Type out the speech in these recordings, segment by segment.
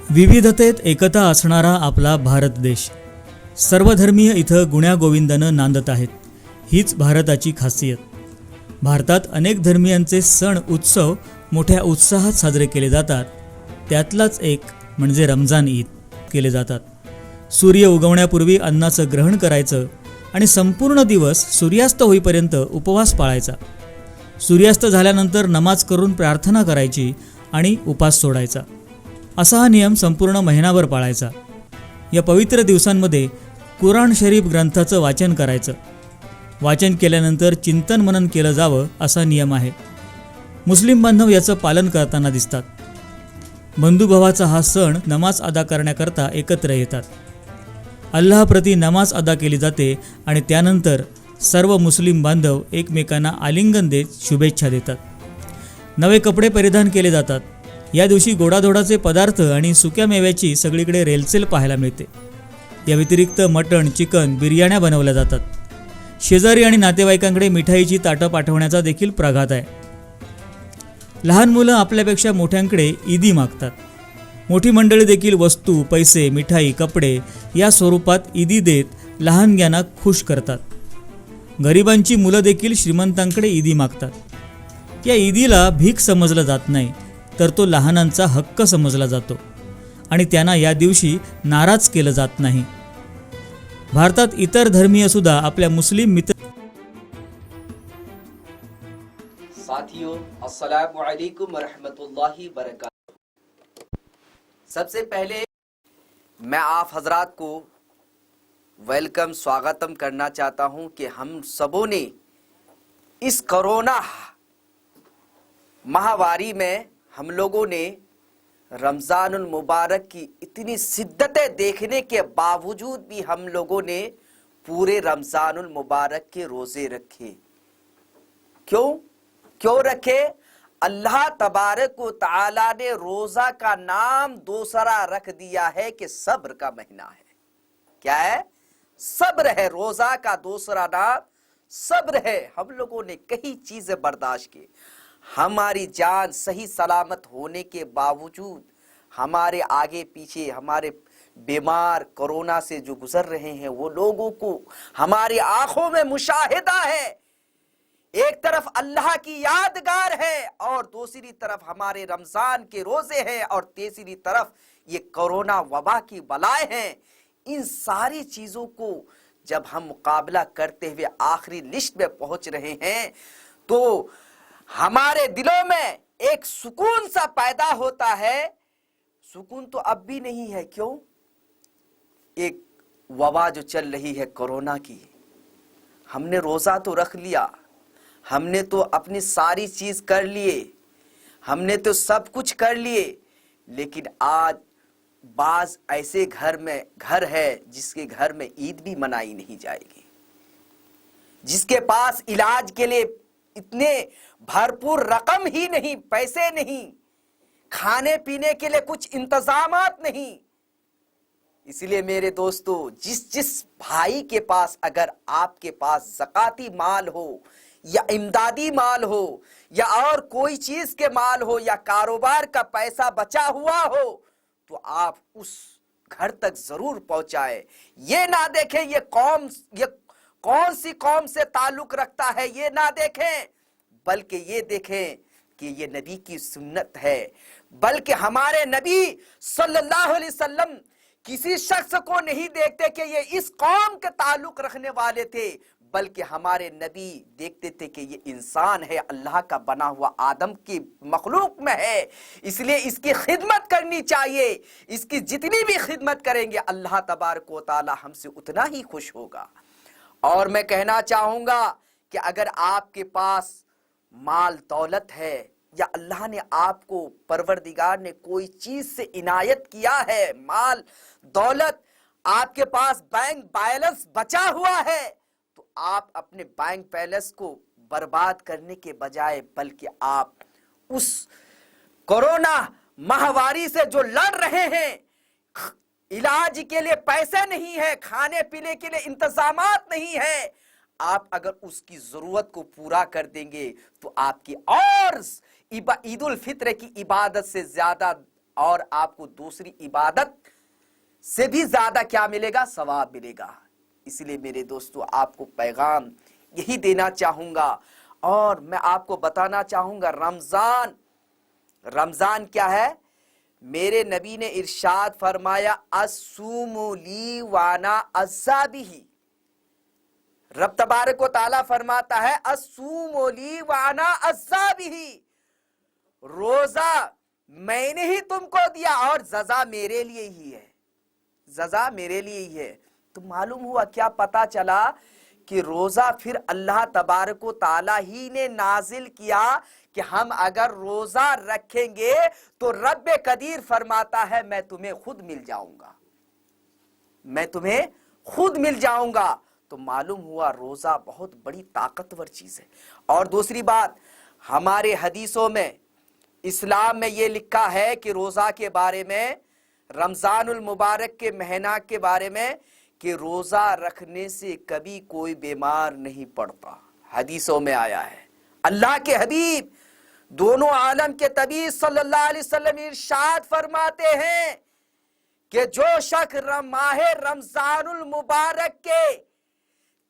विविधतेत एकता असणारा आपला भारत देश. सर्वधर्मीय इथं गुण्यागोविंदानं नांदत आहेत. हीच भारताची खासियत. भारतात अनेक धर्मियांचे सण उत्सव मोठ्या उत्साहात साजरे केले जातात. त्यातलाच एक म्हणजे रमजान ईद केले जातात. सूर्य उगवण्यापूर्वी अन्नाचं ग्रहण करायचं आणि संपूर्ण दिवस सूर्यास्त होईपर्यंत उपवास पाळायचा. सूर्यास्त झाल्यानंतर नमाज करून प्रार्थना करायची आणि उपास सोडायचा. असा हा नियम संपूर्ण महिनाभर पाळायचा. या पवित्र दिवसांमध्ये कुराण शरीफ ग्रंथाचं वाचन करायचं. वाचन केल्यानंतर चिंतन मनन केलं जावं असा नियम आहे. मुस्लिम बांधव याचं पालन करताना दिसतात. बंधुभावाचा हा सण नमाज अदा करण्याकरता एकत्र येतात. अल्लाहप्रती नमाज अदा केली जाते आणि त्यानंतर सर्व मुस्लिम बांधव एकमेकांना आलिंगन देत शुभेच्छा देतात. नवे कपडे परिधान केले जातात. या दिवशी गोडाधोडाचे पदार्थ आणि सुक्या मेव्याची सगळीकडे रेलचेल पाहायला मिळते. या व्यतिरिक्त मटण, चिकन, बिर्याण्या बनवल्या जातात. शेजारी आणि नातेवाईकांकडे मिठाईची ताटं पाठवण्याचा देखील प्रघात आहे. लहान मुलं आपल्यापेक्षा मोठ्यांकडे ईदी मागतात. मोठी मंडळी देखील वस्तू, पैसे, मिठाई, कपडे या स्वरूपात ईदी देत लहानग्यांना खुश करतात. गरिबांची मुलं देखील श्रीमंतांकडे ईदी मागतात. या ईदीला भीक समजलं जात नाही, तर तो लहानांचा हक्क समजला जातो आणि त्यांना या दिवशी नाराज केलं जात नाही. भारतात इतर धर्मीय सुद्धा आपल्या मुस्लिम मित्र. साथियों, अस्सलामु अलैकुम वरहमतुल्लाहि वबरकातुहू। सबसे पहले मैं आप हजरात को वेलकम स्वागतम करना चाहता हूं कि हम सबों ने इस कोरोना महामारी में हम लोगों ने रमज़ानुल मुबारक की इतनी शिद्दतें देखने के बावजूद भी हम लोगों ने पूरे रमज़ानुल मुबारक के रोज़े रखे। क्यों रखे? अल्लाह तबारक व तआला ने रोज़ा का नाम दूसरा रख दिया है कि सब्र का महीना है। क्या है? सब्र है। रोज़ा का दूसरा नाम सब्र है। हम लोगों ने कई चीज़ें बर्दाश्त की। हमारी जान सही सलामत होने के बावजूद हमारे आगे पीछे हमारे बीमार कोरोना से जो गुजर रहे हैं वो लोगों को हमारी आंखों में मुशाहिदा है। एक तरफ अल्लाह की यादगार है और दूसरी तरफ हमारे रमजान के रोजे हैं और तीसरी तरफ ये कोरोना वबा की बलाएं हैं। इन सारी चीजों को जब हम मुकाबला करते हुए आखिरी लिस्ट में पहुंच रहे हैं तो हमारे दिलों में एक सुकून सा पैदा होता है। सुकून तो अब भी नहीं है। क्यों? एक वबा जो चल रही है कोरोना की। हमने रोजा तो रख लिया, हमने तो अपनी सारी चीज कर लिए, हमने तो सब कुछ कर लिए, लेकिन आज बाज ऐसे घर है जिसके घर में ईद भी मनाई नहीं जाएगी, जिसके पास इलाज के लिए इतने भरपूर रकम ही नहीं, पैसे नहीं, खाने पीने के लिए कुछ इंतजामात नहीं। इसलिए मेरे दोस्तों, जिस भाई के पास अगर आपके पास ज़काती माल हो या इमदादी माल हो या और कोई चीज के माल हो या कारोबार का पैसा बचा हुआ हो तो आप उस घर तक जरूर पहुंचाए। ये ना देखें ये कौन सी कौम से ताल्लुक रखता है, ये ना देखें, बल्कि ये देखें कि ये नबी की सुन्नत है। बल्कि हमारे नबी सल्लल्लाहु अलैहि वसल्लम किसी शख्स को नहीं देखते कि ये इस कौम के ताल्लुक रखने वाले थे, बल्कि हमारे नबी देखते थे कि ये इंसान है, अल्लाह का बना हुआ, आदम की मखलूक में है, इसलिए इसकी खिदमत करनी चाहिए। इसकी जितनी भी खिदमत करेंगे अल्लाह तबारक व तआला हमसे उतना ही खुश होगा। और मैं कहना चाहूँगा कि अगर आपके पास माल दौलत है या अल्लाह ने आपको, परवरदिगार ने कोई चीज़ से इनायत किया है, माल दौलत, आपके पास बैंक बैलेंस बचा हुआ है, तो आप अपने बैंक बैलेंस को बर्बाद करने के बजाय बल्कि आप उस कोरोना महामारी से जो लड़ रहे हैं, इलाज के लिए पैसे नहीं है, खाने पीने के लिए इंतजामात नहीं है, आप अगर उसकी जरूरत को पूरा कर देंगे तो आपकी और ईद उल फित्र की इबादत से ज्यादा اور आपको दूसरी इबादत से भी ज्यादा क्या मिलेगा, सवाब मिलेगा। इसलिए मेरे दोस्तों आपको पैगाम यही देना चाहूंगा और मैं आपको बताना चाहूंगा रमजान क्या है। मेरे नबी ने इरशाद फरमाया अस्सूमु ली वाना अज़्ज़ाबिही। रब तबारक व तआला फरमाता है अस्सूमु ली वाना अज़्ज़ाबिही, रोजा मैंने ही तुमको दिया और सजा मेरे लिए ही है, सजा मेरे लिए ही है। तो मालूम हुआ क्या, पता चला कि रोजा फिर अल्लाह तबारक व तआला ही ने नाजिल किया कि हम अगर रोजा रखेंगे तो रब कदीर फरमाता है मैं तुम्हें खुद मिल जाऊंगा, मैं तुम्हें खुद मिल जाऊंगा। तो मालूम हुआ रोजा बहुत बड़ी ताकतवर चीज है। और दूसरी बात, हमारे हदीसों में इस्लाम में ये लिखा है कि रोजा के बारे में, रमजानुल मुबारक के महीना के बारे में, कि रोजा रखने से कभी कोई बीमार नहीं पड़ता। हदीसों में आया है। अल्लाह के हबीब दोनों आलम के तबीब सल्लल्लाहु अलैहि वसल्लम इरशाद फरमाते हैं कि जो शख्स माह रमजानुल मुबारक के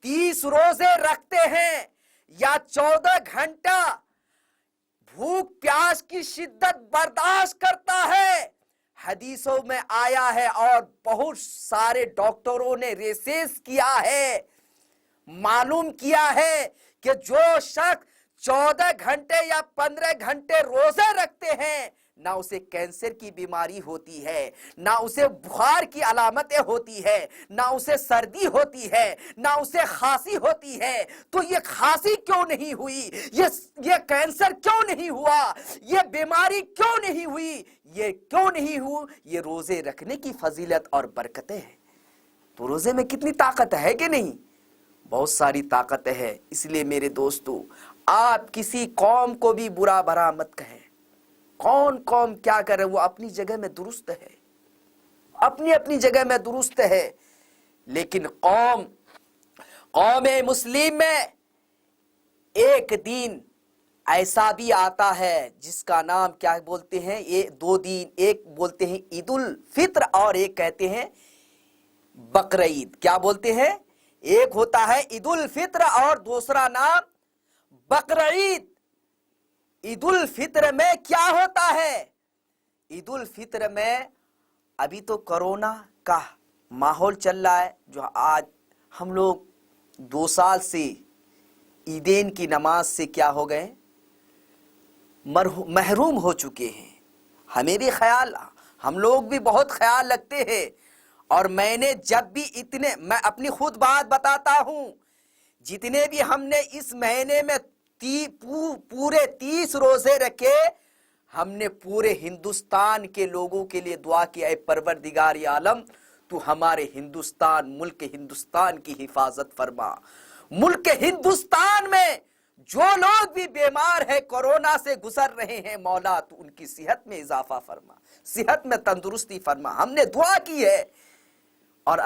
30 रोजे रखते हैं या 14 घंटा भूख प्यास की शिद्दत बर्दाश्त करता है, हदीसों में आया है और बहुत सारे डॉक्टरों ने रिसर्च किया है, मालूम किया है कि जो शख्स 14 घंटे या 15 घंटे रोजे रखते हैं, ना उसे कैंसर की बीमारी होती है, ना उसे बुखार की अलामतें होती है, ना उसे सर्दी होती है, ना उसे खांसी होती है। तो ये खांसी क्यों नहीं हुई, ये कैंसर क्यों नहीं हुआ, ये बीमारी क्यों नहीं हुई, ये क्यों नहीं हुई, ये रोजे रखने की फजीलत और बरकतें हैं। तो रोजे में कितनी ताकत है कि नहीं, बहुत सारी ताकत है। इसलिए मेरे दोस्तों आप किसी कौम को भी बुरा भला मत कहें। कौन कौम क्या करे वो अपनी जगह में दुरुस्त है, अपनी अपनी जगह में दुरुस्त है। लेकिन कौम मुस्लिम में एक दिन ऐसा भी आता है जिसका नाम क्या बोलते हैं, ये 2 दिन, एक बोलते हैं ईद उल फित्र और एक कहते हैं बकरीद। क्या बोलते हैं, एक होता है ईद उल फित्र और दूसरा नाम बकरीद। ईद उल फित्र में क्या होता है, ईद उल फित्र में अभी तो कोरोना का माहौल चल रहा है, जो आज हम लोग 2 साल से ईदेन की नमाज से क्या हो गए, महरूम हो चुके हैं। हमें भी ख्याल, हम लोग भी बहुत ख्याल रखते हैं। और मैंने जब भी मैं अपनी खुद बात बताता हूं, जितने भी हमने इस महीने में पूरे 30 रोजे रखे, हमने पूरे हिंदुस्तान के लोगों के लिए दुआ किया, ऐ परवरदिगार आलम तू हमारे हिंदुस्तान, मुल्क हिंदुस्तान की हिफाजत फरमा। मुल्क हिंदुस्तान में जो लोग भी बीमार है, कोरोना से गुजर रहे हैं, मौला तू उनकी सेहत में इजाफा फरमा, सेहत में तंदुरुस्ती फरमा। हमने दुआ की है और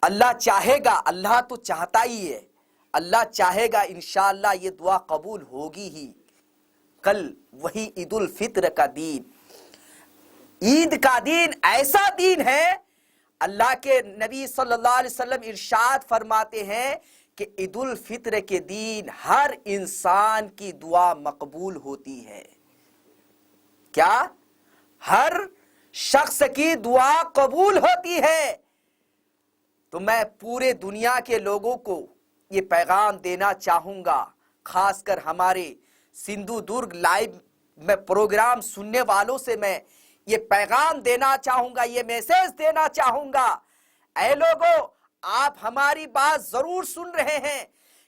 अल्लाह चाहेगा, अल्लाह तो चाहता ही है, अल्लाह चाहेगा इंशाअल्लाह ये दुआ कबूल होगी ही। कल वही ईद उल फित्र का दिन, ईद का दिन ऐसा दिन है, अल्लाह के नबी सल्लल्लाहु अलैहि वसल्लम इरशाद फरमाते हैं कि ईद उल फित्र के दिन हर इंसान की दुआ मकबूल होती है। क्या, हर शख्स की दुआ कबूल होती है। तो मैं पूरे दुनिया के लोगों को ये पैगाम देना चाहूंगा, खासकर हमारे सिंधु दुर्ग लाइव में प्रोग्राम सुनने वालों से मैं ये पैगाम देना चाहूंगा, ये मैसेज देना चाहूंगा। ऐ लोगों, आप हमारी बात जरूर सुन रहे हैं।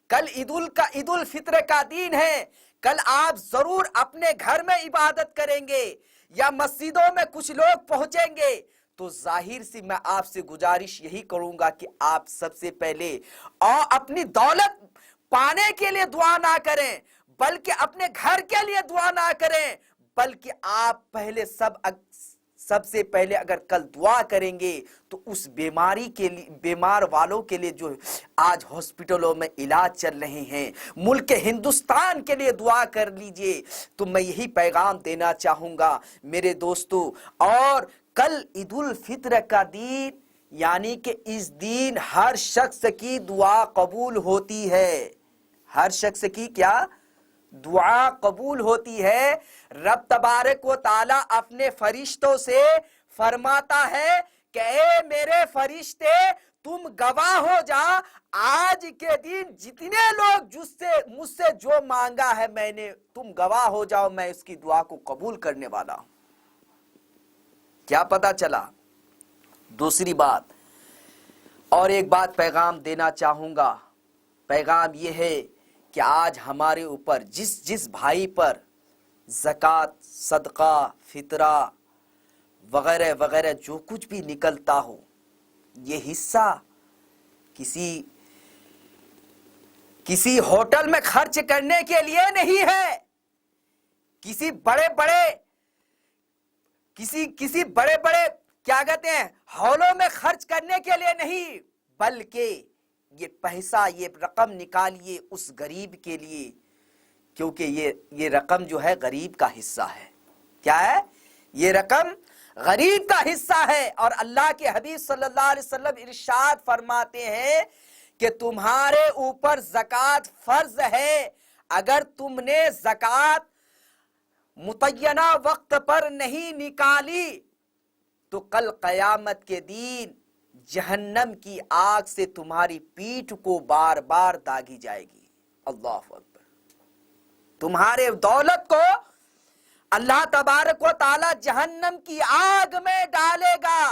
कल ईद उल फित्र का दिन है, कल आप जरूर अपने घर में इबादत करेंगे या मस्जिदों में कुछ लोग पहुंचेंगे। तो जाहिर सी मैं आपसे गुजारिश यही करूंगा कि आप सबसे पहले और अपनी दौलत पाने के लिए दुआ ना करें, बल्कि अपने घर के लिए दुआ ना करें, बल्कि आप पहले सबसे पहले अगर कल दुआ करेंगे तो उस बीमारी के लिए, बीमार वालों के लिए जो आज हॉस्पिटलों में इलाज चल रहे हैं, मुल्क हिंदुस्तान के लिए दुआ कर लीजिए। तो मैं यही पैगाम देना चाहूँगा मेरे दोस्तों। और कल ईद उल फित्र का दिन, यानी कि इस दिन हर शख्स की दुआ कबूल होती है। हर शख्स की क्या दुआ कबूल होती है। रब तबारक व ताला अपने फरिश्तों से फरमाता है कि ए मेरे फरिश्ते, तुम गवाह हो जा, आज के दिन जितने लोग मुझसे जो मांगा है मैंने, तुम गवाह हो जाओ, मैं उसकी दुआ को कबूल करने वाला हूं। क्या पता चला? दूसरी बात, और एक बात पैगाम देना चाहूंगा। पैगाम यह है कि आज हमारे ऊपर जिस भाई पर ज़कात, सदका, फितरा वगैरह वगैरह जो कुछ भी निकलता हो, ये हिस्सा किसी होटल में खर्च करने के लिए नहीं है, किसी बड़े बड़े क्या कहते हैं हॉलों में खर्च करने के लिए नहीं, बल्कि ये पैसा, ये रकम निकालिए उस गरीब के लिए, क्योंकि ये रकम जो है गरीब का हिस्सा है। क्या है? ये रकम गरीब का हिस्सा है। और अल्लाह के हबीब सल्लल्लाहु अलैहि वसल्लम इरशाद फरमाते हैं कि तुम्हारे ऊपर ज़कात फर्ज है। अगर तुमने ज़कात मुतय्यना वक्त पर नहीं निकाली तो कल क़यामत के दिन जहन्नम की आग से तुम्हारी पीठ को बार बार दागी जाएगी। अल्लाह अकबर। तुम्हारे दौलत को अल्लाह तबारक व ताला जहन्नम की आग में डालेगा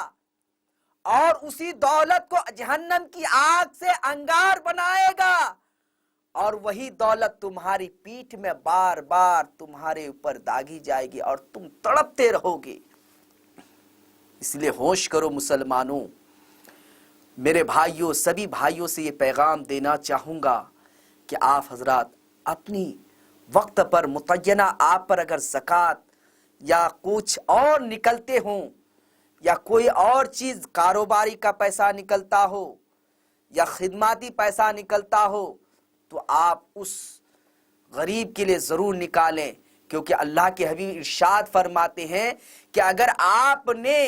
और उसी दौलत को जहन्नम की आग से अंगार बनाएगा, और वही दौलत तुम्हारी पीठ में बार बार तुम्हारे ऊपर दागी जाएगी और तुम तड़पते रहोगे। इसलिए होश करो मुसलमानों। मेरे भाइयों, सभी भाइयों से ये पैगाम देना चाहूँगा कि आप हजरात अपनी वक्त पर मुतय्यना आप पर अगर ज़कात या कुछ और निकलते हों, या कोई और चीज़ कारोबारी का पैसा निकलता हो या खिदमाती पैसा निकलता हो, तो आप उस गरीब के लिए ज़रूर निकालें, क्योंकि अल्लाह के हबीब इरशाद फरमाते हैं कि अगर आपने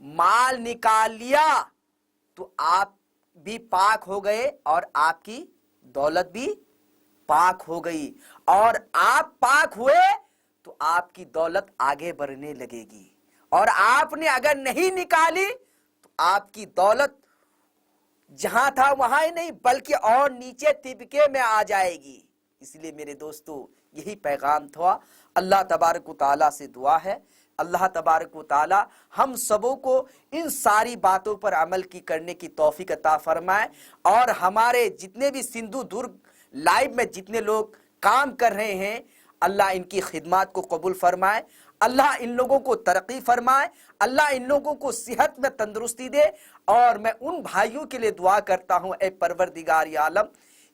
माल निकाल लिया तो आप भी पाक हो गए और आपकी दौलत भी पाक हो गई, और आप पाक हुए तो आपकी दौलत आगे बढ़ने लगेगी। और आपने अगर नहीं निकाली तो आपकी दौलत जहां था वहां ही नहीं बल्कि और नीचे तिबके में आ जाएगी। इसलिए मेरे दोस्तों यही पैगाम था। अल्लाह तबारक व तआला से दुआ है, अल्लाह तबारक व तआला हम सबों को इन सारी बातों पर अमल की करने की तौफीक अता फरमाए, और हमारे जितने भी सिंधु दुर्ग लाइव में जितने लोग काम कर रहे हैं, अल्लाह इनकी खिदमत को कबूल फरमाए, अल्लाह इन लोगों को तरक्की फरमाए, अल्लाह इन लोगों को सेहत में तंदुरुस्ती दे। और मैं उन भाइयों के लिए दुआ करता हूँ, ए परवरदिगार आलम,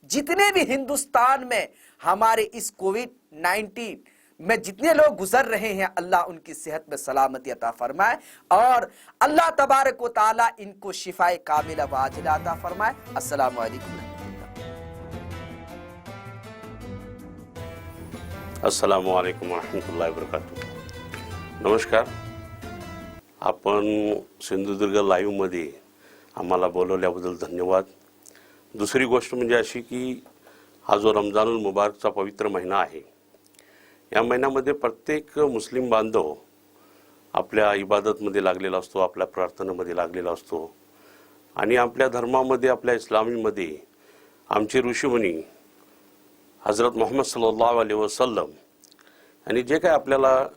जितने भी हिंदुस्तान में हमारे इस कोविड-19 में जितने लोग गुजर रहे हैं, अल्लाह उनकी सेहत में सलामती अता फरमाए, और अल्लाह तबारक व तआला इनको शिफाए कामिला व आजिला अता फरमाए। अस्सलामु अलैकुम। अस्सलामु अलैकुम वरहमतुल्लाहि वबरकातुह। नमस्कार. आपण सिंधुदुर्ग लाईव्हमध्ये आम्हाला बोलवल्याबद्दल धन्यवाद. दुसरी गोष्ट म्हणजे अशी की हा जो रमजानुल मुबारकचा पवित्र महिना आहे, या महिन्यामध्ये प्रत्येक मुस्लिम बांधव आपल्या इबादतमध्ये लागलेला असतो, आपल्या प्रार्थनेमध्ये लागलेला असतो, आणि आपल्या धर्मामध्ये, आपल्या इस्लामीमध्ये आमचे ऋषीमुनी हजरत मोहम्मद सल्लल्लाहु अलैहि वसल्लम यांनी जे काय आपल्याला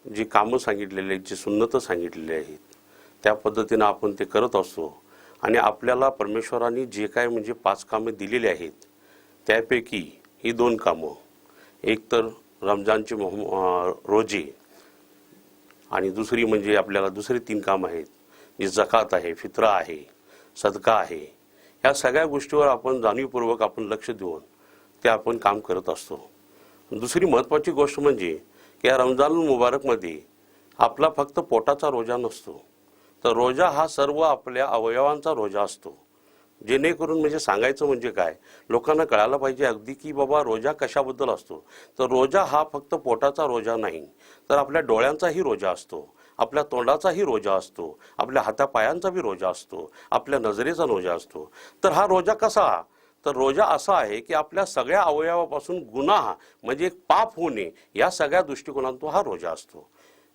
जी कामं सांगितलेली आहेत, जी सुन्नतं सांगितलेली आहेत, त्या पद्धतीने आपण ते करत असतो. आणि आपल्याला परमेश्वरांनी जे काय म्हणजे 5 कामे दिलेली आहेत, त्यापैकी ही 2 कामं, एक तर रमजानचे रोजे, आणि दुसरी म्हणजे आपल्याला दुसरी 3 कामं आहेत, जी झकात आहे, फित्रा आहे, सदका आहे. या सगळ्या गोष्टीवर आपण जाणीवपूर्वक आपण लक्ष देऊन ते आपण काम करत असतो. दुसरी महत्त्वाची गोष्ट म्हणजे की या रमजानुल मुबारकमध्ये आपला फक्त पोटाचा रोजा नसतो, तर रोजा हा सर्व आपल्या अवयवांचा रोजा असतो. जेणेकरून म्हणजे सांगायचं म्हणजे काय, लोकांना कळायला पाहिजे अगदी की बाबा रोजा कशाबद्दल असतो. तर रोजा हा फक्त पोटाचा रोजा नाही, तर आपल्या डोळ्यांचाही रोजा असतो, आपल्या तोंडाचाही रोजा असतो, आपल्या हातापायांचा बी रोजा असतो, आपल्या नजरेचा रोजा असतो. तर हा रोजा कसा, तर रोजा असा आहे की आपल्या सगळ्या अवयवापासून गुन्हा म्हणजे एक पाप होणे या सगळ्या दृष्टिकोनातून हा रोजा असतो.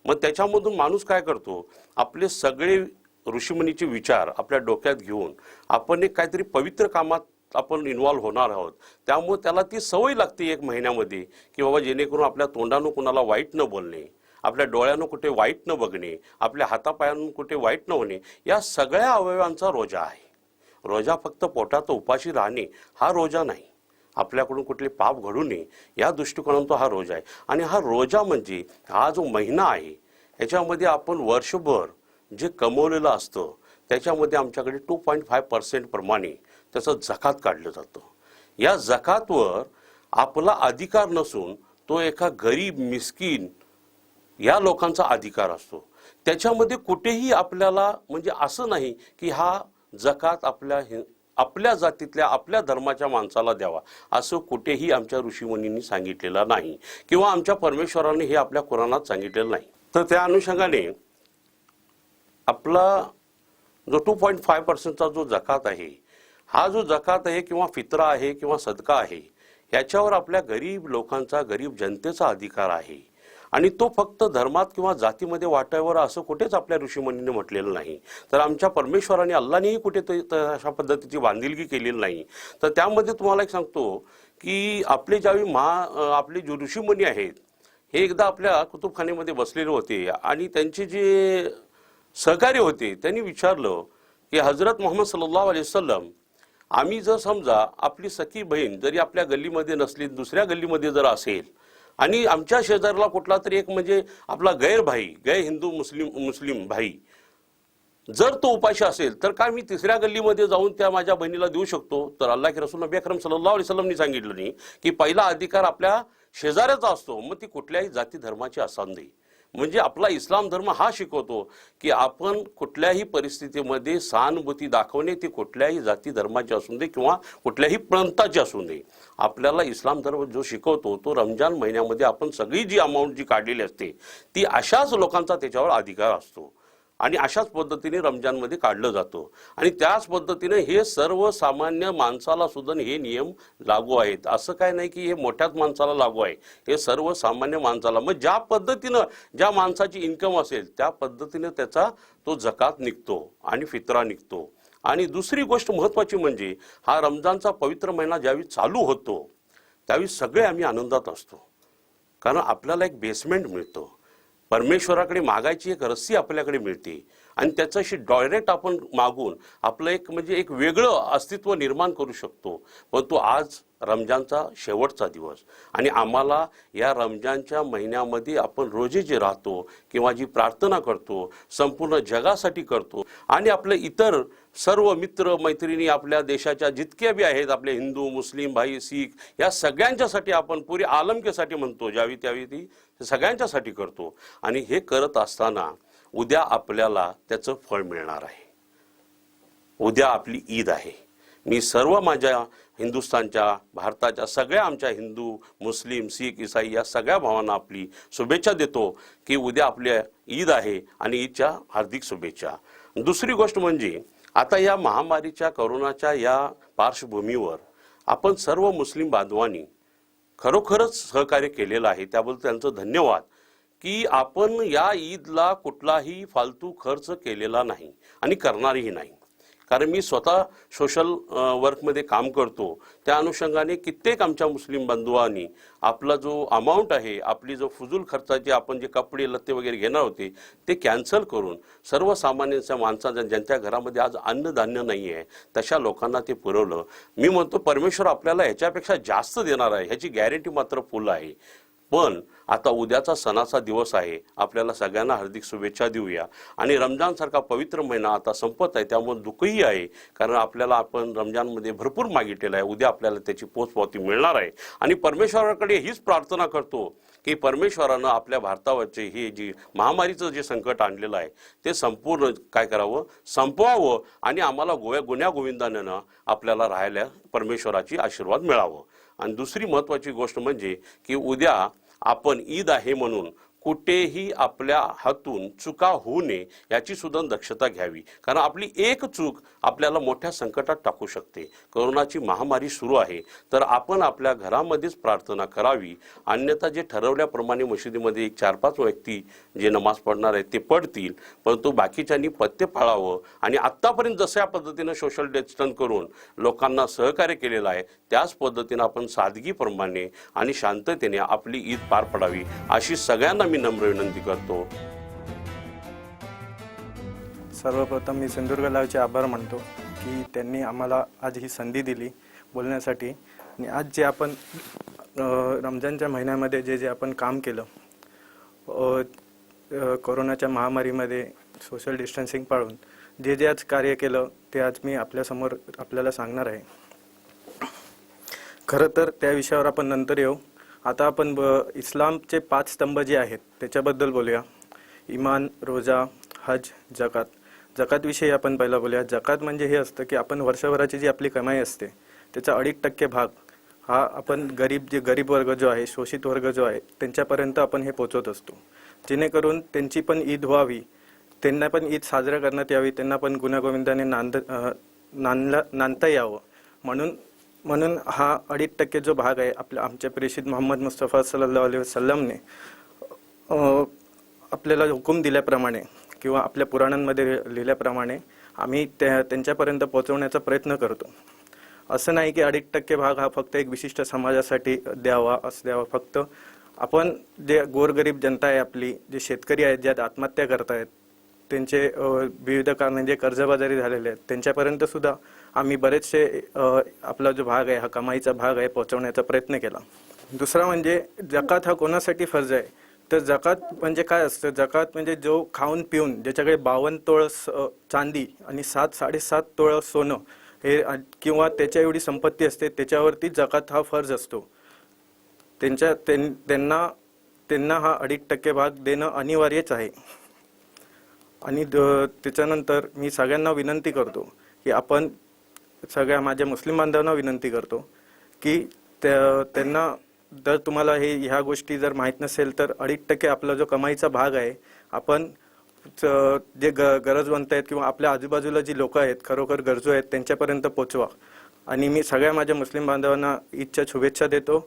मग त्याच्यामधून माणूस काय करतो, आपले सगळे ऋषीमुनीचे विचार आपल्या डोक्यात घेऊन आपण एक काहीतरी पवित्र कामात आपण इन्व्हॉल्व्ह होणार आहोत. त्यामुळे त्याला ती सवय लागते 1 महिन्यामध्ये की बाबा जेणेकरून आपल्या तोंडानं कुणाला वाईट न बोलणे, आपल्या डोळ्यानं कुठे वाईट न बघणे, आपल्या हातापायांना कुठे वाईट न होणे, या सगळ्या अवयवांचा रोजा आहे. रोजा फक्त पोटात उपाशी राहणे हा रोजा नाही, आपल्याकडून कुठले पाप घडू नये या दृष्टिकोनातून हा रोजा आहे. आणि हा रोजा म्हणजे हा जो महिना आहे याच्यामध्ये आपण वर्षभर जे कमवलेलं असतं त्याच्यामध्ये आमच्याकडे 2.5% प्रमाणे त्याचं जकात काढलं जातं. या जकातवर आपला अधिकार नसून तो एका गरीब मिस्किन या लोकांचा अधिकार असतो. त्याच्यामध्ये कुठेही आपल्याला म्हणजे असं नाही की हा जकात आपल्या जातीतल्या आपल्या धर्माच्या माणसाला द्यावा असं कुठेही आमच्या ऋषीमुनींनी सांगितलेलं नाही किंवा आमच्या परमेश्वराने हे आपल्या कुराणात सांगितलेलं नाही. तर त्या अनुषंगाने आपला जो 2.5%चा जो जकात आहे, हा जो जकात आहे किंवा फित्रा आहे किंवा सदका आहे, याच्यावर आपल्या गरीब लोकांचा, गरीब जनतेचा अधिकार आहे. आणि तो फक्त धर्मात किंवा जातीमध्ये वाटावर असं कुठेच आपल्या ऋषीमुनींनी म्हटलेलं नाही. तर आमच्या परमेश्वराने अल्लानेही कुठे अशा पद्धतीची बांधिलकी केलेली नाही. तर त्यामध्ये तुम्हाला एक सांगतो की आपले ज्यावेळी आपले जे ऋषीमुनी आहेत हे एकदा आपल्या कुतुबखान्यामध्ये बसलेले होते आणि त्यांचे जे सहकारी होते त्यांनी विचारलं की हजरत मोहम्मद सल्लल्लाहु अलैहि वसल्लम, आम्ही जर समजा आपली सखी बहीण जरी आपल्या गल्लीमध्ये नसली, दुसऱ्या गल्लीमध्ये जर असेल आणि आमच्या शेजारला कुठला तरी एक म्हणजे आपला गैर हिंदू मुस्लिम भाई जर तो उपाशी असेल तर काय मी तिसऱ्या गल्लीमध्ये जाऊन त्या माझ्या बहिणीला देऊ शकतो? तर अल्लाह के रसूल नबी अकरम सल्लल्लाहु अलैहि वसल्लमनी सांगितलं नाही की पहिला अधिकार आपल्या शेजाऱ्याचा असतो, मग ती कुठल्याही जाती धर्माची असावं दे. म्हणजे आपला इस्लाम धर्म हा शिकवतो की आपण कुठल्याही परिस्थितीमध्ये सहानुभूती दाखवणे, ती कुठल्याही जाती धर्माची असू दे किंवा कुठल्याही प्रांताची असू दे. आपल्याला इस्लाम धर्म जो शिकवतो तो रमजान महिन्यामध्ये आपण सगळी जी अमाऊंट जी काढलेली असते ती अशाच लोकांचा त्याच्यावर अधिकार असतो आणि अशाच पद्धतीने रमजानमध्ये काढलं जातं. आणि त्याच पद्धतीने हे सर्वसामान्य माणसाला सुद्धा हे नियम लागू आहेत. असं काय नाही की हे मोठ्याच माणसाला लागू आहे, हे सर्वसामान्य माणसाला. मग ज्या पद्धतीनं ज्या माणसाची इन्कम असेल त्या पद्धतीने त्याचा तो जकात निघतो आणि फित्रा निघतो. आणि दुसरी गोष्ट महत्त्वाची म्हणजे हा रमजानचा पवित्र महिना ज्यावेळी चालू होतो त्यावेळी सगळे आम्ही आनंदात असतो, कारण आपल्याला एक बेसमेंट मिळतं. परमेश्वराकडे मागायची एक रस्सी आपल्याकडे मिळते आणि त्याच्याशी डायरेक्ट आपण मागून आपलं एक म्हणजे एक वेगळं अस्तित्व निर्माण करू शकतो. पण तो आज रमजानचा शेवटचा दिवस आणि आम्हाला या रमजानच्या महिन्यामध्ये आपण रोजे जे राहतो किंवा जी प्रार्थना करतो संपूर्ण जगासाठी करतो आणि आपले इतर सर्व मित्र मैत्रिणी आपल्या देशाच्या जितक्या बी आहेत, आपले हिंदू मुस्लिम भाई शीख या सगळ्यांच्यासाठी आपण पुरी आलमकेसाठी म्हणतो, ज्यावेळी त्यावेळी ती सगळ्यांच्यासाठी करतो. आणि हे करत असताना उद्या आपल्याला त्याचं फळ मिळणार आहे. उद्या आपली ईद आहे. मी सर्व माझ्या हिंदुस्थानच्या भारताच्या सगळ्या आमच्या हिंदू मुस्लिम शीख ईसाई या सगळ्या भावांना आपली शुभेच्छा देतो की उद्या आपल्या ईद आहे आणि ईदच्या हार्दिक शुभेच्छा. दुसरी गोष्ट म्हणजे आता या महामारीच्या कोरोनाच्या या पार्श्वभूमीवर आपण सर्व मुस्लिम बांधवांनी खरोखरच सहकार्य केलेलं आहे, त्याबद्दल त्यांचं धन्यवाद. की आपण या ईदला कुठलाही फालतू खर्च केलेला नाही आणि करणारही नाही. कारण मी स्वतः सोशल वर्कमध्ये काम करतो, त्या अनुषंगाने कित्येक आमच्या मुस्लिम बंधुवांनी आपला जो अमाऊंट आहे, आपली जो फुजूल खर्चाचे आपण जे कपडे लत्ते वगैरे घेणार होते ते कॅन्सल करून सर्वसामान्यांच्या माणसांच्या ज्यांच्या घरामध्ये आज अन्नधान्य नाही आहे तशा लोकांना ते पुरवलं. मी म्हणतो परमेश्वर आपल्याला ह्याच्यापेक्षा जास्त देणार आहे, ह्याची गॅरंटी मात्र फुल आहे. पण आता उद्याचा सणाचा दिवस आहे, आपल्याला सगळ्यांना हार्दिक शुभेच्छा देऊया. आणि रमजान सारखा पवित्र महिना आता संपत आहे, त्यामुळे दुःखही आहे कारण आपल्याला आपण रमजानमध्ये भरपूर मागितलेलं आहे. उद्या आपल्याला त्याची पोचपावती मिळणार आहे आणि परमेश्वराकडे हीच प्रार्थना करतो की परमेश्वरानं आपल्या भारतावरचे हे जी महामारीचं जे संकट आणलेलं आहे ते संपूर्ण काय करावं, संपवावं आणि आम्हाला गुण्या गोविंदानं आपल्याला राहायला परमेश्वराची आशीर्वाद मिळावं. आणि दुसरी महत्त्वाची गोष्ट म्हणजे की उद्या आपण ईद आहे म्हणून कुठेही आपल्या हातून चुका होऊ नये याची सुद्धा दक्षता घ्यावी, कारण आपली एक चूक आपल्याला मोठ्या संकटात टाकू शकते. कोरोनाची महामारी सुरू आहे तर आपण आपल्या घरामध्येच प्रार्थना करावी, अन्यथा जे ठरवल्याप्रमाणे मशिदीमध्ये 4-5 व्यक्ती जे नमाज पडणार आहेत ते पडतील, परंतु बाकीच्यांनी पथ्य पाळावं आणि आत्तापर्यंत जशा पद्धतीनं सोशल डिस्टन्स करून लोकांना सहकार्य केलेलं आहे त्याच पद्धतीनं आपण सादगीप्रमाणे आणि शांततेने आपली ईद पार पडावी अशी सगळ्यांना मी नम्र विनंती करतो. सर्वप्रथम मी सिंधुदुर्ग लाईव्हचे आभार मानतो की त्यांनी आम्हाला आज ही संधी दिली बोलण्यासाठी. आणि आज जे आपण रमजानच्या महिन्यामध्ये जे आपण काम केलं, कोरोनाच्या महामारीमध्ये सोशल डिस्टन्सिंग पाळून जे आज कार्य केलं ते आज मी आपल्यासमोर आपल्याला सांगणार आहे. खरं तर त्या विषयावर आपण नंतर येऊ. आता आपण इस्लामचे 5 स्तंभ जे आहेत त्याच्याबद्दल बोलूया. इमान, रोजा, हज, जकात. जकातविषयी आपण पहिला बोलूया. जकात म्हणजे हे असतं की आपण वर्षभराची जी आपली कमाई असते त्याचा 2.5% भाग हा आपण गरीब वर्ग जो आहे, शोषित वर्ग जो आहे त्यांच्यापर्यंत आपण हे पोचवत असतो, जेणेकरून त्यांची पण ईद व्हावी, त्यांना पण ईद साजरा करण्यात यावी, त्यांना पण गुण्यागोविंदाने नांदता यावं म्हणून हा 2.5% जो भाग आहे आमच्या प्रेषित मोहम्मद मुस्तफा सल्लल्लाहु अलैहि वसल्लमने आपल्याला हुकूम दिल्याप्रमाणे किंवा आपल्या पुराणांमध्ये लिहिल्याप्रमाणे आम्ही त्यांच्यापर्यंत पोहोचवण्याचा प्रयत्न करतो. असं नाही की 2.5% भाग हा फक्त एक विशिष्ट समाजासाठी द्यावा असं द्यावा. फक्त आपण जे गोरगरीब जनता आहे आपली, जे शेतकरी आहेत ज्यात आत्महत्या करतायत, त्यांचे विविध कारणे जे कर्जबाजारी झालेले आहेत त्यांच्यापर्यंत सुद्धा आम्ही बरेचसे आपला जो भाग आहे हा कमाईचा भाग आहे पोहोचवण्याचा प्रयत्न केला. दुसरा म्हणजे जकात हा कोणासाठी फर्ज आहे तर जकात म्हणजे काय असतं. जकात म्हणजे जो खाऊन पिऊन ज्याच्याकडे 52 तोळ चांदी आणि 7-7.5 तोळ सोनं हे किंवा त्याच्या एवढी संपत्ती असते त्याच्यावरती जकात हा फर्ज असतो. त्यांना हा 2.5% भाग देणं अनिवार्यच आहे. आणि त्याच्यानंतर मी सगळ्यांना विनंती करतो की आपण सगळ्या माझ्या मुस्लिम बांधवांना विनंती करतो की त्यांना जर तुम्हाला ह्या गोष्टी जर माहीत नसेल तर 2.5% आपला जो कमाईचा भाग आहे आपण जे गरजवंत आहेत किंवा आपल्या आजूबाजूला जी लोक आहेत खरोखर गरजू आहेत त्यांच्यापर्यंत पोचवा. आणि मी सगळ्या माझ्या मुस्लिम बांधवांना ईदच्या शुभेच्छा देतो.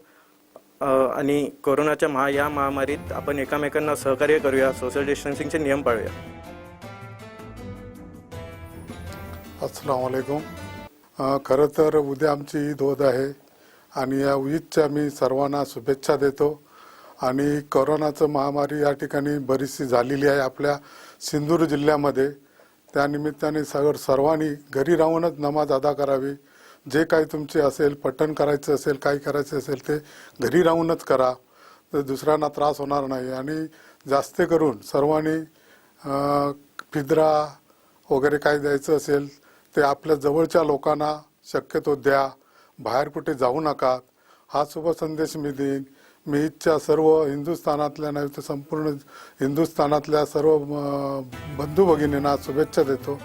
आणि कोरोनाच्या या महामारीत आपण एकमेकांना सहकार्य करूया, सोशल डिस्टन्सिंगचे नियम पाळूया. अस्सलाम वालेकुम. खरं तर उद्या आमची ईद होत आहे आणि या ईदच्या मी सर्वांना शुभेच्छा देतो. आणि कोरोनाचं महामारी या ठिकाणी बरीचशी झालेली आहे आपल्या सिंधुदुर्ग जिल्ह्यामध्ये. त्यानिमित्ताने सर्वांनी घरी राहूनच नमाज अदा करावी. जे काही तुमचे असेल, पठण करायचं असेल, काही करायचं असेल ते घरी राहूनच करा, तर दुसऱ्यांना त्रास होणार नाही. आणि जास्त करून सर्वांनी फिदरा वगैरे काय द्यायचं असेल ते आपल्या जवळच्या लोकांना शक्यतो द्या, बाहेर कुठे जाऊ नका. हा शुभ संदेश मी देईन. मी ईदच्या सर्व हिंदुस्थानातल्या नाही तर संपूर्ण हिंदुस्थानातल्या सर्व बंधू भगिनींना शुभेच्छा देतो.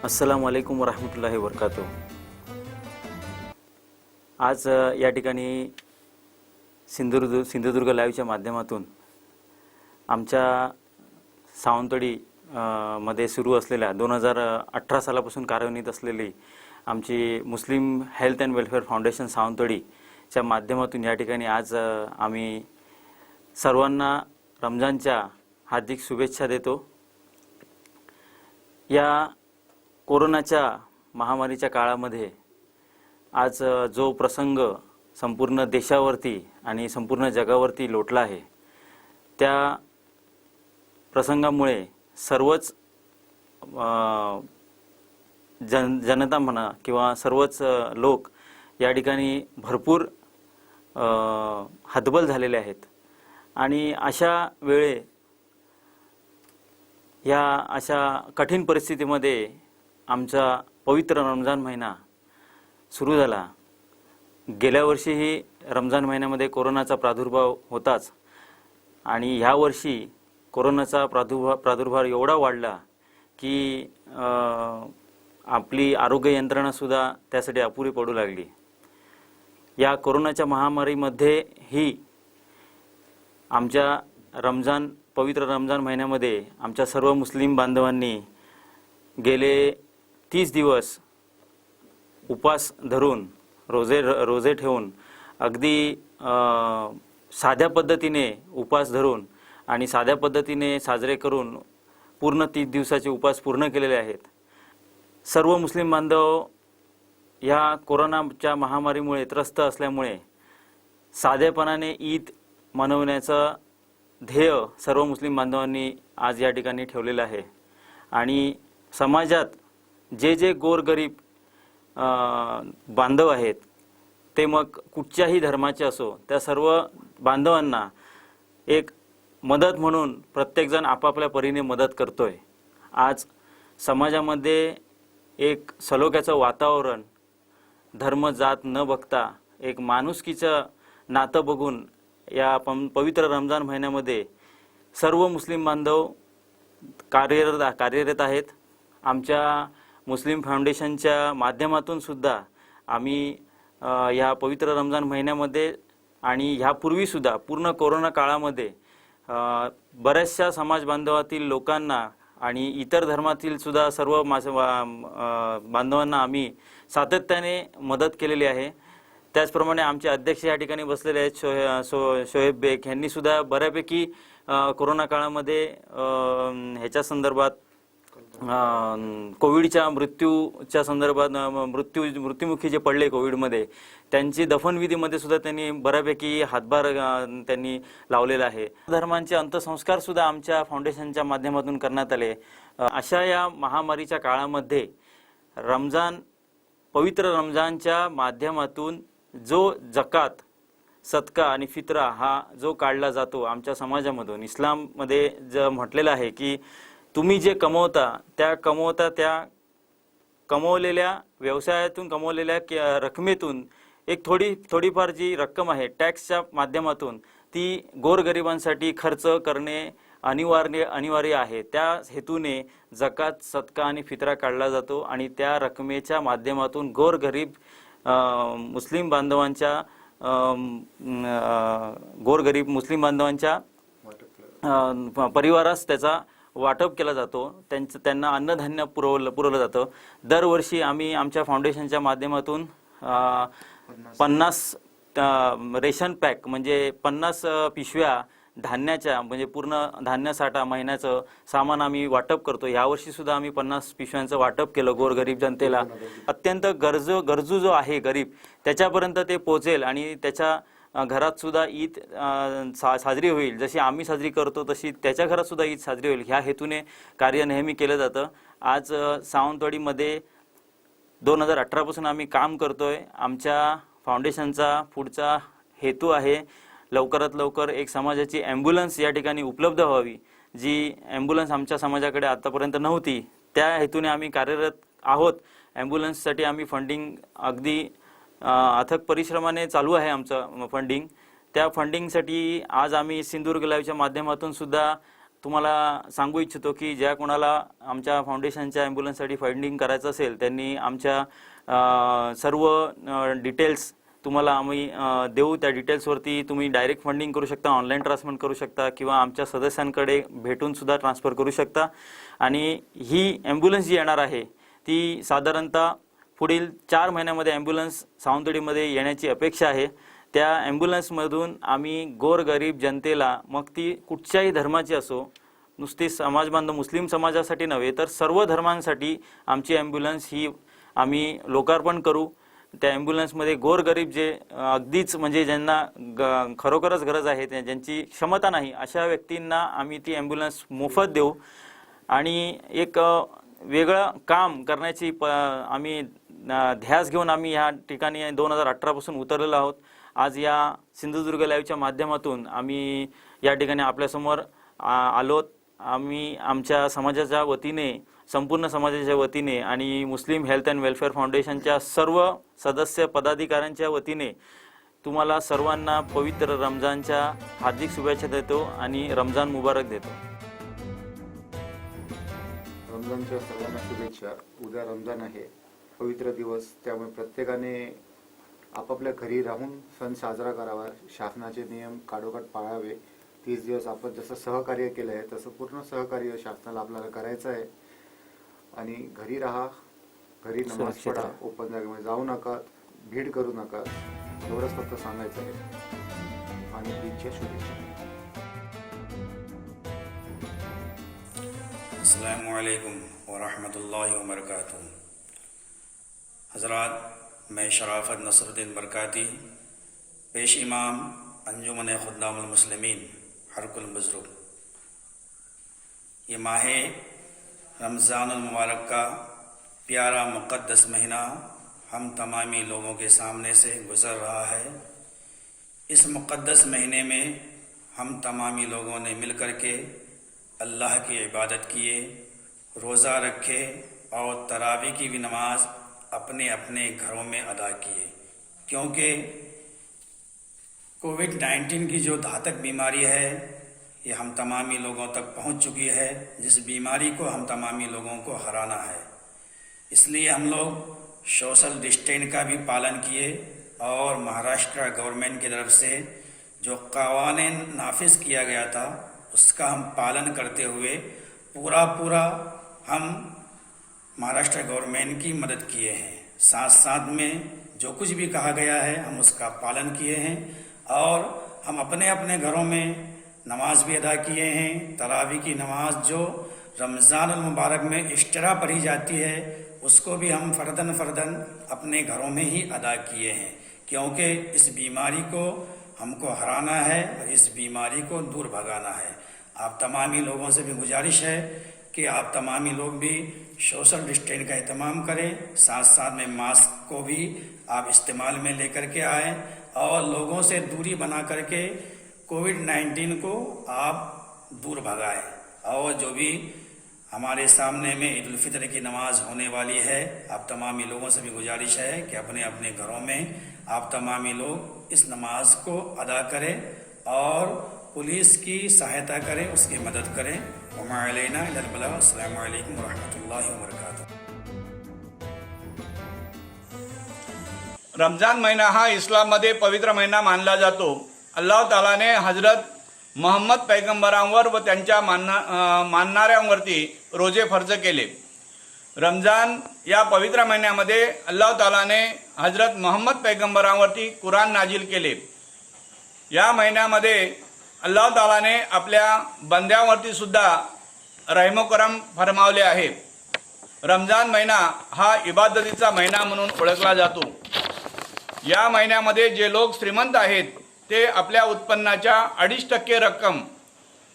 अस्सलाम वालेकुम वरहमतुल्लाहि वबरकातुह. आज या ठिकाणी सिंधुदुर्ग लाईव्हच्या माध्यमातून आमच्या सावंतवाडी मध्ये सुरू असलेल्या 2018 सालापासून कार्यान्वित असलेली आमची मुस्लिम हेल्थ अँड वेलफेअर फाउंडेशन सावंतवाडीच्या माध्यमातून या ठिकाणी आज आम्ही सर्वांना रमजानच्या हार्दिक शुभेच्छा देतो. या कोरोनाच्या महामारीच्या काळामध्ये आज जो प्रसंग संपूर्ण देशावरती आणि संपूर्ण जगावरती लोटला आहे त्या प्रसंगामुळे सर्वच जनता म्हणा किंवा सर्वच लोक या ठिकाणी भरपूर हतबल झालेले आहेत. आणि अशा वेळे या अशा कठीण परिस्थितीमध्ये आमचा पवित्र रमजान महिना सुरू झाला. गेल्या वर्षीही रमजान महिन्यामध्ये कोरोनाचा प्रादुर्भाव होताच आणि ह्या वर्षी कोरोनाचा प्रादुर्भाव एवढा वाढला की आपली आरोग्य यंत्रणासुद्धा त्यासाठी अपुरी पडू लागली. या कोरोनाच्या महामारीमध्ये ही आमच्या पवित्र रमजान महिन्यामध्ये आमच्या सर्व मुस्लिम बांधवांनी गेले 30 दिवस उपवास धरून रोजे ठेवून अगदी साध्या पद्धतीने उपवास धरून आणि साध्या पद्धतीने साजरे करून पूर्ण 30 दिवसाचे उपवास पूर्ण केलेले आहेत. सर्व मुस्लिम बांधव या कोरोनाच्या महामारीमुळे त्रस्त असल्यामुळे साधेपणाने ईद मनवण्याचं ध्येय सर्व मुस्लिम बांधवांनी आज या ठिकाणी ठेवलेलं आहे. आणि समाजात जे गोरगरीब बांधव आहेत ते मग कुठच्याही धर्माचे असो, त्या सर्व बांधवांना एक मदत म्हणून प्रत्येकजण आपापल्या परीने मदत करतोय. आज समाजामध्ये एक सलोख्याचं वातावरण, धर्म जात न बघता एक माणुसकीचं नातं बघून या पवित्र रमजान महिन्यामध्ये सर्व मुस्लिम बांधव कार्यरत आहेत. आमच्या मुस्लिम फाउंडेशनच्या माध्यमातून सुद्धा आम्ही या पवित्र रमजान महिन्यामध्ये आणि ह्यापूर्वीसुद्धा पूर्ण कोरोना काळामध्ये बऱ्याचशा समाज बांधवातील लोकांना आणि इतर धर्मातील सुद्धा सर्व बांधवांना आम्ही सातत्याने मदत केलेली आहे. त्याचप्रमाणे आमचे अध्यक्ष या ठिकाणी बसलेले आहेत शोएब बेग यांनी सुद्धा बऱ्यापैकी कोरोना काळामध्ये ह्याच्या संदर्भात कोविडच्या मृत्यूच्या संदर्भात मृत्युमुखी जे पडले कोविडमध्ये त्यांची दफनविधीमध्ये सुद्धा त्यांनी बऱ्यापैकी हातभार त्यांनी लावलेला आहे. धर्मांचे अंत्यसंस्कार सुद्धा आमच्या फाउंडेशनच्या माध्यमातून करण्यात आले. अशा या महामारीच्या काळामध्ये पवित्र रमजानच्या माध्यमातून जो जकात, सदका आणि फित्रा हा जो काढला जातो आमच्या समाजामधून, इस्लाममध्ये जे म्हटलेलं आहे की तुम्ही जे कमवता त्या कमवलेल्या व्यवसायातून कमवलेल्या रकमेतून एक थोडीफार जी रक्कम आहे टॅक्सच्या माध्यमातून ती गोरगरिबांसाठी खर्च करणे अनिवार्य आहे. त्या हेतूने जकात, सदका आणि फित्रा काढला जातो आणि त्या रकमेच्या माध्यमातून गोरगरीब मुस्लिम बांधवांच्या परिवारास त्याचा वाटप केला जातो. त्यांना अन्नधान्य पुरवलं जातं. दरवर्षी आम्ही आमच्या फाउंडेशनच्या माध्यमातून 50 रेशन पॅक म्हणजे 50 पिशव्या धान्याच्या म्हणजे पूर्ण धान्य साठा महिन्याचं सामान आम्ही वाटप करतो. यावर्षी सुद्धा आम्ही 50 पिशव्यांचं वाटप केलं गोरगरीब जनतेला. अत्यंत गरजू जो आहे गरीब त्याच्यापर्यंत ते पोहोचेल आणि त्याच्या घरात सुद्धा ईद साजरी होईल. जशी आम्ही साजरी करतो तशी त्याच्या घरात सुद्धा ईद साजरी होईल ह्या हेतूने कार्य नेहमी केलं जातं. आज सावंतवाडीमध्ये 2018 पासून आम्ही काम करतोय. आमच्या फाउंडेशनचा पुढचा हेतू आहे लवकरात लवकर एक समाजाची ॲम्ब्युलन्स या ठिकाणी उपलब्ध व्हावी. जी ॲम्ब्युलन्स आमच्या समाजाकडे आतापर्यंत नव्हती, त्या हेतूने आम्ही कार्यरत आहोत. ॲम्ब्युलन्ससाठी आम्ही फंडिंग अगदी अथक परिश्रमाने चालू आहे आमचं फंडिंग. त्या फंडिंगसाठी आज आम्ही सिंधुदुर्ग लाईव्हच्या माध्यमातून सुद्धा तुम्हाला सांगू इच्छितो की ज्या कोणाला आमच्या फाउंडेशनच्या ॲम्ब्युलन्ससाठी फंडिंग करायचं असेल त्यांनी आमच्या सर्व डिटेल्स तुम्हाला आम्ही देऊ. त्या डिटेल्सवरती तुम्ही डायरेक्ट फंडिंग करू शकता, ऑनलाईन ट्रान्सफर करू शकता किंवा आमच्या सदस्यांकडे भेटून सुद्धा ट्रान्सफर करू शकता. आणि ही ॲम्ब्युलन्स जी येणार आहे ती साधारणतः पुढील 4 महिन्यामध्ये ॲम्ब्युलन्स सावंतवाडीमध्ये येण्याची अपेक्षा आहे. त्या ॲम्ब्युलन्समधून आम्ही गोरगरीब जनतेला, मग ती कुठच्याही धर्माची असो, नुसती समाजबांधव मुस्लिम समाजासाठी नव्हे तर सर्व धर्मांसाठी आमची ॲम्ब्युलन्स ही आम्ही लोकार्पण करू. त्या ॲम्ब्युलन्समध्ये गोरगरीब जे अगदीच म्हणजे ज्यांना खरोखरच गरज आहे, ज्यांची क्षमता नाही अशा व्यक्तींना आम्ही ती ॲम्ब्युलन्स मोफत देऊ. आणि एक वेगळं काम करण्याची आम्ही ध्यास घेऊन आम्ही ह्या ठिकाणी 2018 पासून उतरलेलो आहोत. आज या सिंधुदुर्ग लाईव्हच्या माध्यमातून आम्ही या ठिकाणी आपल्यासमोर आलोत. आम्ही आमच्या समाजाच्या वतीने संपूर्ण समाजाच्या वतीने आणि मुस्लिम हेल्थ अँड वेलफेअर फाउंडेशनच्या सर्व सदस्य पदाधिकाऱ्यांच्या वतीने तुम्हाला सर्वांना पवित्र रमजानच्या हार्दिक शुभेच्छा देतो आणि रमजान मुबारक देतो. रमजानच्या सर्वांना शुभेच्छा. उद्या रमजान आहे, पवित्र दिवस, त्यामुळे प्रत्येकाने आपापल्या घरी राहून सण साजरा करावा, शासनाचे नियम काडोकाट पाळावे. 30 दिवस आपण जसं सहकार्य केलं आहे तसं पूर्ण सहकार्य शासनाला आपल्याला करायचं आहे. आणि घरी राहा, घरी नमाज पढा, ओपन जागेमध्ये जाऊ नका, भीड करू नका, एवढंच फक्त सांगायचं आहे. आणि ईदच्या शुभेच्छा. अस्सलामु अलैकुम व रहमतुल्लाहि व बरकातुहू. हज़रात, मैं शराफत नसरुद्दीन बरकाती, पेश इमाम अंजुमन खुद्दामुल मुस्लिमीन हरकुल बुज़ुर्ग, ये माह रमज़ानुल मुबारक का प्यारा मुक़द्दस महीना हम तमामी लोगों के सामने से गुज़र रहा है. इस मुक़द्दस महीने में हम तमामी लोगों ने मिल कर के अल्लाह की इबादत किए, रोज़ा रखे और तरावी की भी नमाज अपने अपने घरों में अदा किए. क्योंकि कोविड-19 की जो घातक बीमारी है ये हम तमामी लोगों तक पहुंच चुकी है, जिस बीमारी को हम तमामी लोगों को हराना है. इसलिए हम लोग सोशल डिस्टेंस का भी पालन किए और महाराष्ट्र गवर्नमेंट की तरफ से जो कानून नाफिज किया गया था उसका हम पालन करते हुए पूरा हम महाराष्ट्र गवर्नमेंट की मदद किए हैं. साथ साथ में जो कुछ भी कहा गया है हम उसका पालन किए हैं और हम अपने अपने घरों में नमाज भी अदा किए हैं. तरावी की नमाज जो रमज़ान मुबारक में इश्तरा पढ़ी जाती है उसको भी हम फ़र्दन अपने घरों में ही अदा किए हैं. क्योंकि इस बीमारी को हमको हराना है और इस बीमारी को दूर भगाना है. आप तमामी लोगों से भी गुजारिश है कि आप तमामी लोग भी सोशल डिस्टेंस का एहतमाम करें, साथ साथ में मास्क को भी आप इस्तेमाल में लेकर के आएँ और लोगों से दूरी बना करके कोविड-19 को आप दूर भगाएं. और जो भी हमारे सामने में ईद उल फितर की नमाज होने वाली है, आप तमामी लोगों से भी गुजारिश है कि अपने अपने घरों में आप तमामी लोग इस नमाज को अदा करें और पुलिस की सहायता करें, उसकी मदद करें. वमा अलैना इल्लल बलाग. अस्सलामु अलैकुम व रहमतुल्लाहि व बरकातुहू. रमजान महिना हा इस्लाममध्ये पवित्र महिना मानला जातो. अल्लाह तालाने हजरत मोहम्मद पैगंबरांवर व त्यांच्या मानणाऱ्यांवरती रोजे फर्ज केले. रमजान या पवित्र महिन्यामध्ये अल्लाह तालाने हजरत मोहम्मद पैगंबरांवरती कुराण नाजिल केले. या महिन्यामध्ये अल्लाह तालाने आपल्या बंद्यांवरती सुद्धा रहम करम फरमावले आहे. रमजान महिना हा इबादतीचा महिना म्हणून ओळखला जातो. या महिन्यामध्ये जे लोक श्रीमंत आहेत ते आपल्या उत्पन्नाच्या 2.5% रक्कम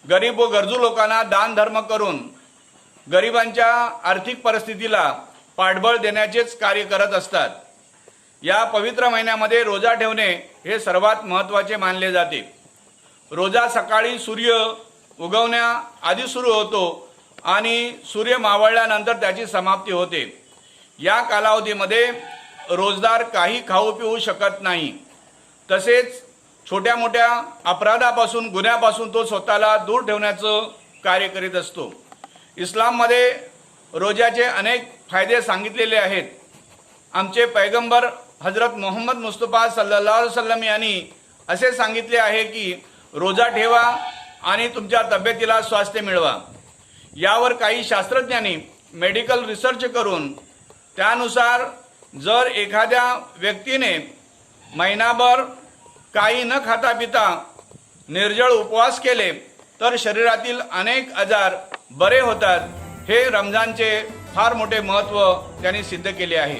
गरीब व गरजू लोकांना दान धर्म करून गरिबांच्या आर्थिक परिस्थितीला पाठबळ देण्याचेच कार्य करत असतात. या पवित्र महिन्यामध्ये रोजा ठेवणे हे सर्वात महत्त्वाचे मानले जाते. रोजा सकाळी सूर्य उगवण्याआधी सुरू होतो आणि सूर्य मावळल्यानंतर त्याची समाप्ती होते. या कालावधीमध्ये रोजदार काही खाऊ पिऊ शकत नाही. तसेच छोट्या मोठ्या अपराधापासून गुन्ह्यापासून तो स्वतःला दूर ठेवण्याचं कार्य करीत असतो. इस्लाममध्ये रोजाचे अनेक फायदे सांगितलेले आहेत. आमचे पैगंबर हजरत मोहम्मद मुस्तफा सल्लल्लाहु अलैहि वसल्लम यांनी असे सांगितले आहे की रोजा ठेवा आणि तुमच्या तब्येतीला स्वास्थ्य मिळवा. यावर काही शास्त्रज्ञांनी मेडिकल रिसर्च करून त्यानुसार जर एखाद्या व्यक्तीने महिनाभर काही न खाता पिता निर्जळ उपवास केले तर शरीरातील अनेक आजार बरे होतात. हे रमजानचे फार मोठे महत्त्व त्यांनी सिद्ध केले आहे.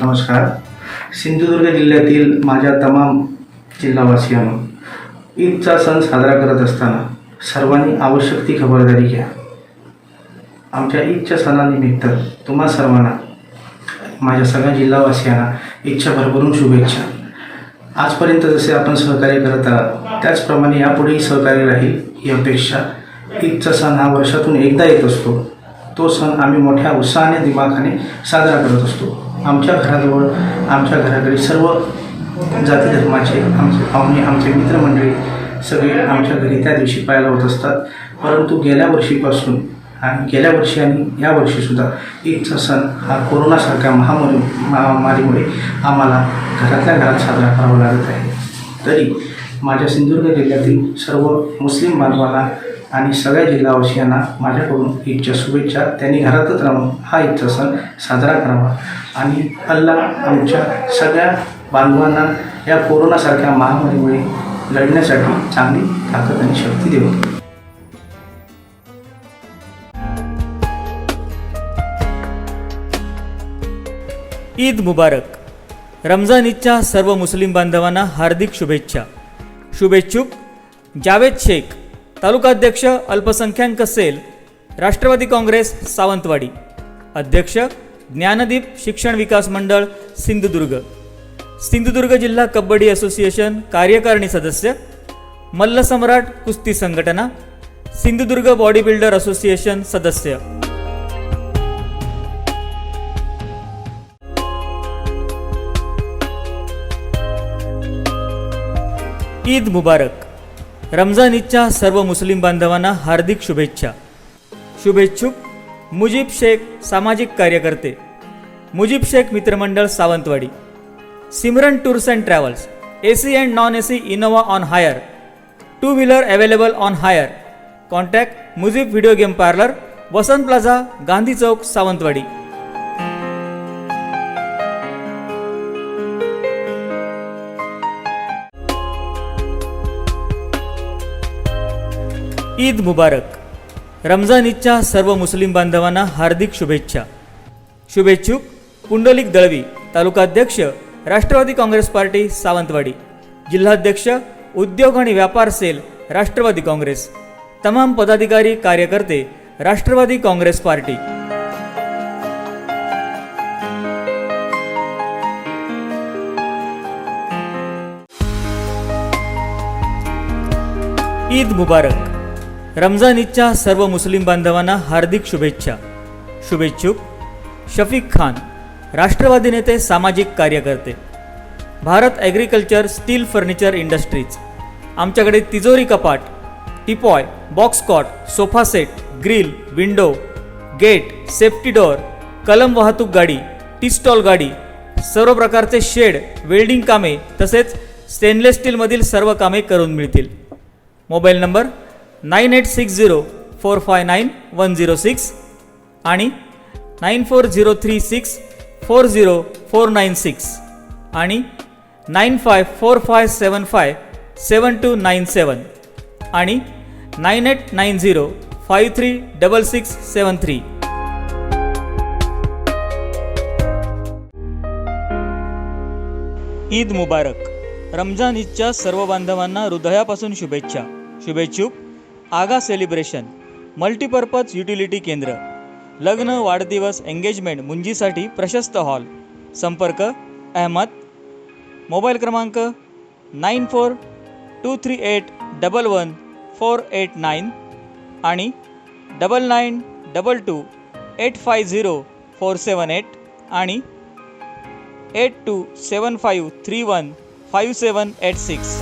नमस्कार. सिंधुदुर्ग जिल्ह्यातील माझ्या तमाम जिल्हावासियांनो, ईदचा सण साजरा करत असताना सर्वांनी आवश्यक ती खबरदारी घ्या. आमच्या ईदच्या सणानिमित्त तुम्हा सर्वांना, माझ्या सगळ्या जिल्हावासियांना ईदच्या भरभरून शुभेच्छा. आजपर्यंत जसे आपण सहकार्य करत आहात त्याचप्रमाणे यापुढेही सहकार्य राहील ही अपेक्षा ईदचा सण हा वर्षातून एकदा येत असतो. तो सण आम्ही मोठ्या उत्साहाने दिमाखाने साजरा करत असतो. आमच्या घराजवळ आमच्या घराकडे सर्व जाती धर्माचे आमचे पाहुणे आमचे मित्रमंडळी सगळे आमच्या घरी त्या दिवशी पाहायला होत असतात. परंतु गेल्या वर्षी आणि या वर्षीसुद्धा ईदचा सण हा कोरोनासारख्या महामारीमुळे आम्हाला घरातल्या घरात साजरा करावा लागत आहे. तरी माझ्या सिंधुदुर्ग जिल्ह्यातील सर्व मुस्लिम बांधवांना आणि सगळ्या जिल्हावासियांना माझ्याकडून ईदच्या शुभेच्छा. त्यांनी घरातच राहून हा ईदचा सण साजरा करावा आणि अल्लाह आमच्या सगळ्या बांधवांना या कोरोनासारख्या महामारीमुळे लढण्यासाठी चांगली ताकद आणि शक्ती देऊ. ईद मुबारक. रमजान ईदच्या सर्व मुस्लिम बांधवांना हार्दिक शुभेच्छा. शुभेच्छुक जावेद शेख, तालुकाध्यक्ष अल्पसंख्याक सेल, राष्ट्रवादी काँग्रेस सावंतवाडी. अध्यक्ष ज्ञानदीप शिक्षण विकास मंडळ सिंधुदुर्ग. सिंधुदुर्ग जिल्हा कबड्डी असोसिएशन कार्यकारिणी सदस्य, मल्लसम्राट कुस्ती संघटना, सिंधुदुर्ग बॉडी बिल्डर असोसिएशन सदस्य. ईद मुबारक. रमजान ईदच्या सर्व मुस्लिम बांधवांना हार्दिक शुभेच्छा. शुभेच्छुक मुजीब शेख, सामाजिक कार्यकर्ते, मुजीब शेख मित्रमंडळ Sawantwadi. Simran tours and travels, AC and non AC Innova on hire, 2 wheeler available on hire. Contact Mujib video game parlour, Vasant Plaza, Gandhi Chowk, Sawantwadi. Eid मुबारक. रमजान ईदच्या सर्व मुस्लिम बांधवांना हार्दिक शुभेच्छा. शुभेच्छुक पुंडलिक दळवी, तालुकाध्यक्ष राष्ट्रवादी काँग्रेस पार्टी सावंतवाडी. जिल्हाध्यक्ष उद्योग आणि व्यापार सेल, राष्ट्रवादी काँग्रेस. तमाम पदाधिकारी कार्यकर्ते, राष्ट्रवादी काँग्रेस पार्टी. ईद मुबारक. रमजान ईदच्या सर्व मुस्लिम बांधवांना हार्दिक शुभेच्छा. शुभेच्छुक शफीक खान, राष्ट्रवादी नेते, सामाजिक कार्यकर्ते. Bharat agriculture steel furniture industries. आमच्याकडे तिजोरी कपाट, teapoy, box cot, sofa set, grill, window, gate, safety door, कलम वाहतूक गाडी, टी स्टॉल गाडी, सर्व प्रकारचे शेड, वेल्डिंग कामे तसेच स्टेनलेस स्टीलमधील सर्व कामे करून मिळतील. मोबाईल नंबर 9860459106 आणि 9403640496 आणि 9545757297 आणि 9890536673. ईद मुबारक. रमजान ईदच्या सर्व बांधवांना हृदयापासून शुभेच्छा. शुभेच्छुक आगा सेलिब्रेशन, मल्टीपर्पज युटिलिटी केंद्र, लग्न, वाढदिवस, एंगेजमेंट, मुंजीसाठी प्रशस्त हॉल. संपर्क अहमद. मोबाईल क्रमांक 9423811489 आणि 9922850478 आणि 8275315786.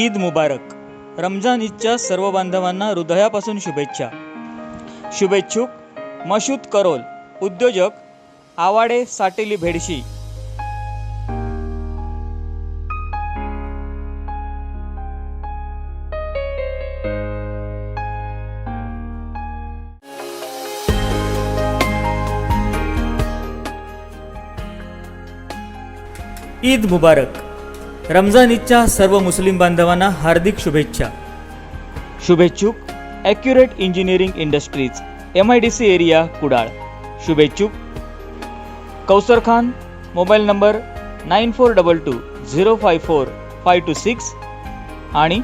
ईद मुबारक. रमजान ईदच्या सर्व बांधवांना हृदयापासून शुभेच्छा. शुभेच्छुक मशूद करोल, उद्योजक, आवाडे, साटेली, भेडशी. ईद मुबारक. रमजान ईदच्या सर्व मुस्लिम बांधवांना हार्दिक शुभेच्छा. शुभेच्छुक accurate engineering industries, MIDC area, Kudal. शुभेच्छुक कौसर खान, मोबाईल नंबर 9422054526 आणि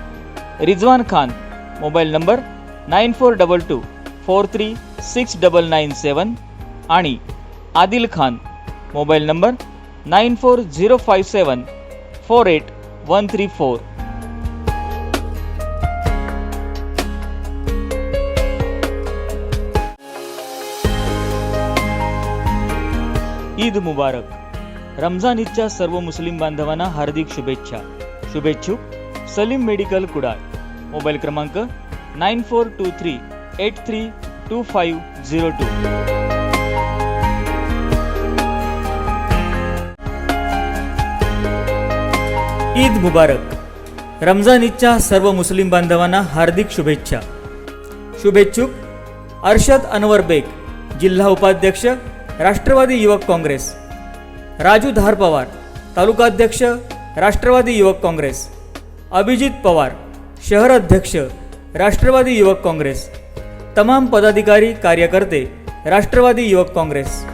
रिजवान खान, मोबाईल नंबर 9422436997 आणि आदिल खान मोबाईल नंबर 9405748134. ईद मुबारक. रमजान ईदच्या सर्व मुस्लिम बांधवांना हार्दिक शुभेच्छा. शुभेच्छुक सलीम मेडिकल कुडाळ. मोबाईल क्रमांक 9423832502. ईद मुबारक. रमजान ईदच्या सर्व मुस्लिम बांधवांना हार्दिक शुभेच्छा. शुभेच्छुक अरशद अनवर बेग, जिल्हा उपाध्यक्ष राष्ट्रवादी युवक काँग्रेस. राजू धार पवार, तालुकाध्यक्ष राष्ट्रवादी युवक काँग्रेस. अभिजित पवार, शहर अध्यक्ष राष्ट्रवादी युवक काँग्रेस. तमाम पदाधिकारी कार्यकर्ते राष्ट्रवादी युवक काँग्रेस.